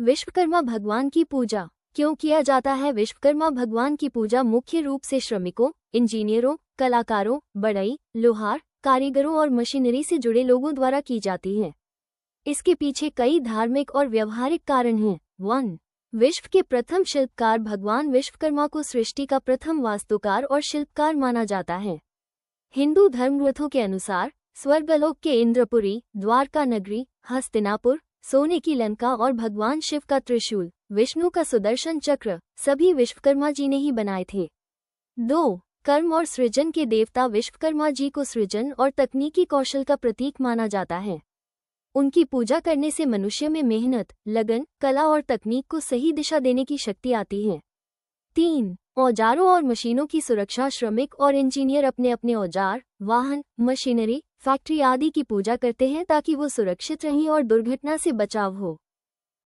विश्वकर्मा भगवान की पूजा क्यों किया जाता है? विश्वकर्मा भगवान की पूजा मुख्य रूप से श्रमिकों, इंजीनियरों, कलाकारों, बढ़ई, लोहार, कारीगरों और मशीनरी से जुड़े लोगों द्वारा की जाती है। इसके पीछे कई धार्मिक और व्यवहारिक कारण हैं। 1. विश्व के प्रथम शिल्पकार भगवान विश्वकर्मा को सृष्टि का प्रथम वास्तुकार और शिल्पकार माना जाता है। हिंदू धर्मग्रंथों के अनुसार स्वर्गलोक के इंद्रपुरी, द्वारका नगरी, हस्तिनापुर, सोने की लंका और भगवान शिव का त्रिशूल, विष्णु का सुदर्शन चक्र सभी विश्वकर्मा जी ने ही बनाए थे। 2. कर्म और सृजन के देवता विश्वकर्मा जी को सृजन और तकनीकी कौशल का प्रतीक माना जाता है। उनकी पूजा करने से मनुष्य में मेहनत, लगन, कला और तकनीक को सही दिशा देने की शक्ति आती है। 3. औजारों और मशीनों की सुरक्षा श्रमिक और इंजीनियर अपने अपने औजार, वाहन, मशीनरी, फैक्ट्री आदि की पूजा करते हैं ताकि वो सुरक्षित रहें और दुर्घटना से बचाव हो।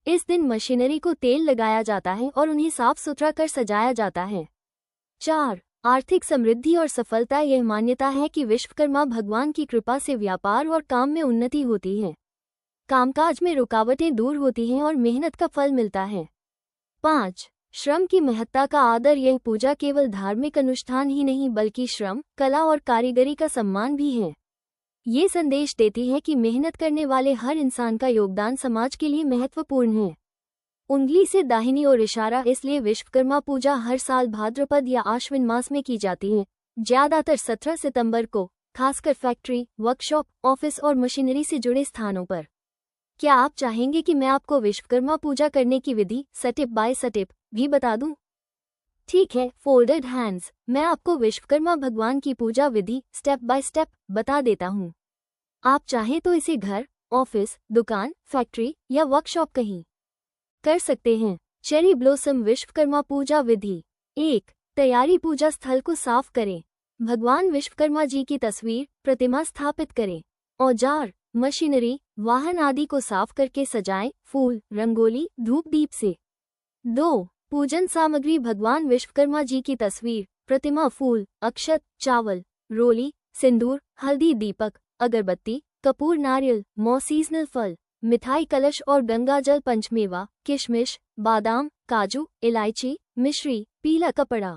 इस दिन मशीनरी को तेल लगाया जाता है और उन्हें साफ सुथरा कर सजाया जाता है। 4. आर्थिक समृद्धि और सफलता। यह मान्यता है कि विश्वकर्मा भगवान की कृपा से व्यापार और काम में उन्नति होती है, कामकाज में रुकावटें दूर होती हैं और मेहनत का फल मिलता है। 5. श्रम की महत्ता का आदर। यह पूजा केवल धार्मिक अनुष्ठान ही नहीं बल्कि श्रम, कला और कारीगरी का सम्मान भी है। ये संदेश देती है कि मेहनत करने वाले हर इंसान का योगदान समाज के लिए महत्वपूर्ण है। उंगली से दाहिनी ओर इशारा। इसलिए विश्वकर्मा पूजा हर साल भाद्रपद या आश्विन मास में की जाती है, ज्यादातर 17 सितंबर को, खासकर फैक्ट्री, वर्कशॉप, ऑफिस और मशीनरी से जुड़े स्थानों पर। क्या आप चाहेंगे कि मैं आपको विश्वकर्मा पूजा करने की विधि स्टेप बाय स्टेप भी बता दूं? ठीक है, फोल्डेड हैंड्स। मैं आपको विश्वकर्मा भगवान की पूजा विधि स्टेप बाय स्टेप बता देता हूँ। आप चाहे तो इसे घर, ऑफिस, दुकान, फैक्ट्री या वर्कशॉप कहीं कर सकते हैं। चेरी ब्लॉसम विश्वकर्मा पूजा विधि। 1. तैयारी। पूजा स्थल को साफ करें। भगवान विश्वकर्मा जी की तस्वीर, प्रतिमा स्थापित करें। औजार, मशीनरी, वाहन आदि को साफ करके सजाएं, फूल, रंगोली, धूप दीप से। 2. पूजन सामग्री। भगवान विश्वकर्मा जी की तस्वीर, प्रतिमा, फूल, अक्षत, चावल, रोली, सिंदूर, हल्दी, दीपक, अगरबत्ती, कपूर, नारियल, सीजनल फल, मिठाई, कलश और गंगाजल, पंचमेवा, किशमिश, बादाम, काजू, इलायची, मिश्री, पीला कपड़ा।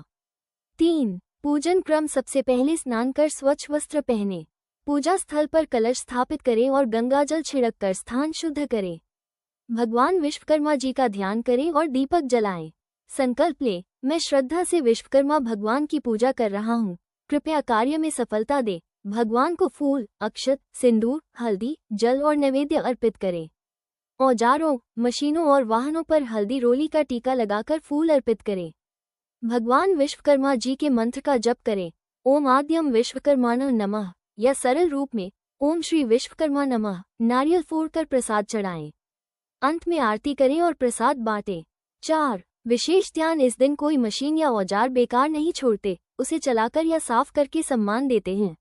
3. पूजन क्रम। सबसे पहले स्नान कर स्वच्छ वस्त्र पहने, पूजा स्थल पर कलश स्थापित करें और गंगाजल छिड़क कर स्थान शुद्ध करें। भगवान विश्वकर्मा जी का ध्यान करें और दीपक जलाएं। संकल्प लें, मैं श्रद्धा से विश्वकर्मा भगवान की पूजा कर रहा हूँ, कृपया कार्य में सफलता दे। भगवान को फूल, अक्षत, सिंदूर, हल्दी, जल और नैवेद्य अर्पित करें। औजारों, मशीनों और वाहनों पर हल्दी रोली का टीका लगाकर फूल अर्पित करें। भगवान विश्वकर्मा जी के मंत्र का जप करें। ओम आद्यम विश्वकर्माणं नमः या सरल रूप में ओम श्री विश्वकर्मा नमः। नारियल फोड़कर प्रसाद चढ़ाएं। अंत में आरती करें और प्रसाद बांटें। 4. विशेष ध्यान। इस दिन कोई मशीन या औजार बेकार नहीं छोड़ते, उसे चलाकर या साफ करके सम्मान देते हैं।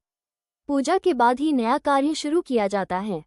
पूजा के बाद ही नया कार्य शुरू किया जाता है।